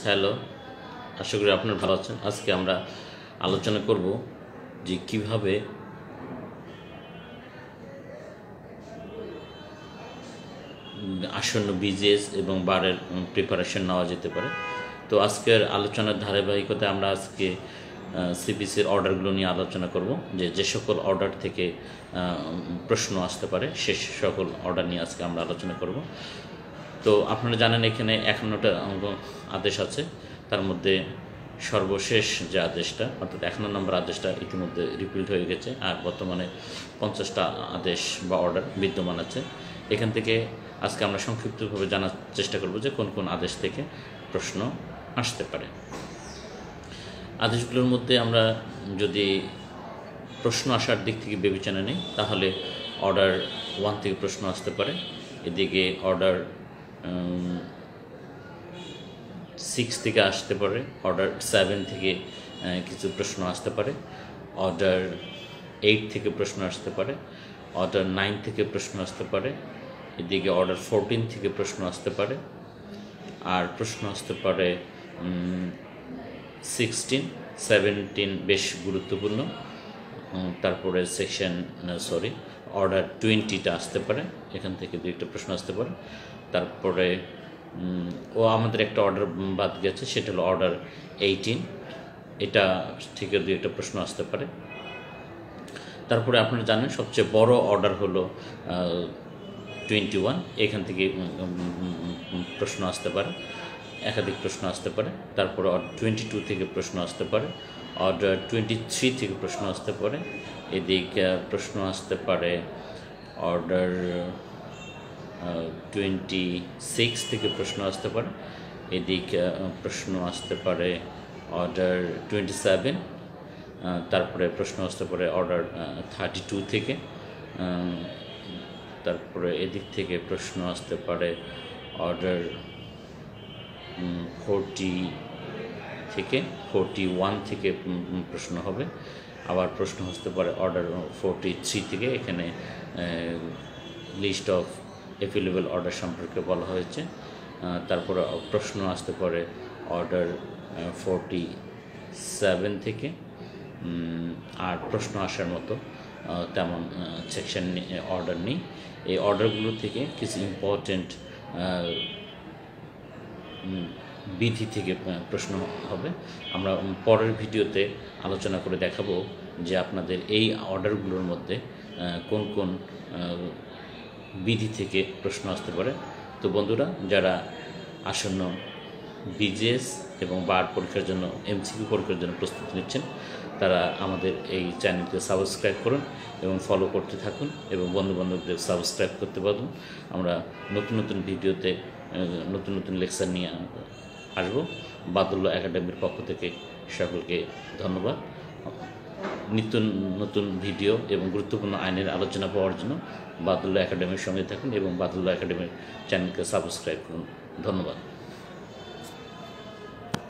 Hello, আশা করি আপনারা ভালো আছেন। আজকে আমরা আলোচনা করব যে কিভাবে আসন্ন বিজেএস এবং বারের প্রিপারেশন নেওয়া যেতে পারে। তো আজকের আলোচনার ধারাবাহিকতায় আমরা আজকে সিপিসির অর্ডারগুলো নিয়ে আলোচনা করব, যে সকল অর্ডার থেকে প্রশ্ন আসতে পারে সে সকল অর্ডার নিয়ে আজকে আমরা আলোচনা করব। তো আপনারা জানেন এখানে 51টা আদেশ আছে, তার মধ্যে সর্বশেষ যে আদেশটা অর্থাৎ 51 নম্বর আদেশটা ইতিমধ্যে রিপিট হয়ে গেছে, আর বর্তমানে 50টা আদেশ বা অর্ডার বিদ্যমান আছে। এখান থেকে আজকে আমরা সংক্ষিপ্তভাবে জানার চেষ্টা করব যে কোন কোন আদেশ থেকে প্রশ্ন আসতে পারে। আদেশগুলোর মধ্যে আমরা যদি প্রশ্ন আসার দিক থেকে বিবেচনা নিই তাহলে অর্ডার 1 থেকে প্রশ্ন আসতে পারে, এদিকে অর্ডার 6 থেকে আসতে পারে, অর্ডার 7 থেকে কিছু প্রশ্ন আসতে পারে, অর্ডার 8 থেকে প্রশ্ন আসতে পারে, অর্ডার 9 থেকে প্রশ্ন আসতে পারে, এদিকে অর্ডার 14 থেকে প্রশ্ন আসতে পারে, আর প্রশ্ন আসতে পারে 16, 17 বেশ গুরুত্বপূর্ণ। তারপরে অর্ডার 20টা আসতে পারে, এখান থেকে 2টা প্রশ্ন আসতে পারে। তারপরে আমাদের একটা অর্ডার বাদ গেছে, সেটা হলো অর্ডার 18, এটা থেকে 2টা প্রশ্ন আসতে পারে। তারপরে আপনারা জানেন সবচেয়ে বড় অর্ডার হলো 21, এখান থেকে প্রশ্ন আসতে পারে, একাধিক প্রশ্ন আসতে পারে। তারপরে অর্ডার 22 থেকে প্রশ্ন আসতে পারে, অর্ডার 23 থেকে প্রশ্ন আসতে পারে, এদিকে প্রশ্ন আসতে পারে অর্ডার 26 থেকে প্রশ্ন আসতে পারে, এদিকে প্রশ্ন আসতে পারে অর্ডার 27, তারপরে প্রশ্ন আসতে পারে অর্ডার 32 থেকে, তারপরে এদিক থেকে প্রশ্ন আসতে পারে অর্ডার 40 থেকে 41 থেকে প্রশ্ন হবে। আবার প্রশ্ন আসতে পারে অর্ডার 43 থেকে, এখানে লিস্ট অফ অ্যাভেলেবল অর্ডার সম্পর্কে বলা হয়েছে। তারপরে প্রশ্ন আসতে পারে অর্ডার 47 থেকে, আর প্রশ্ন আসার মতো তেমন সেকশন অর্ডার নেই। এই অর্ডারগুলো থেকে কিছু ইম্পর্টেন্ট বিধি থেকে প্রশ্ন হবে। আমরা পরের ভিডিওতে আলোচনা করে দেখাবো যে আপনাদের এই অর্ডারগুলোর মধ্যে কোন কোন বিধি থেকে প্রশ্ন আসতে পারে। তো বন্ধুরা, যারা আসন্ন বিজেএস এবং বার পরীক্ষার জন্য এমসিকিউ পরীক্ষার জন্য প্রস্তুতি নিচ্ছেন, তারা আমাদের এই চ্যানেলকে সাবস্ক্রাইব করুন এবং ফলো করতে থাকুন এবং বন্ধুবান্ধবদের সাবস্ক্রাইব করতে পারুন। আমরা নতুন নতুন ভিডিওতে নতুন নতুন লেকচার নিয়ে আসব। বাদুল্য একাডেমির পক্ষ থেকে সকলকে ধন্যবাদ। নিত্য নতুন ভিডিও এবং গুরুত্বপূর্ণ আইনের আলোচনা পাওয়ার জন্য বাদুল্য একাডেমির সঙ্গে থাকুন এবং বাদুল্য একাডেমির চ্যানেলকে সাবস্ক্রাইব করুন। ধন্যবাদ।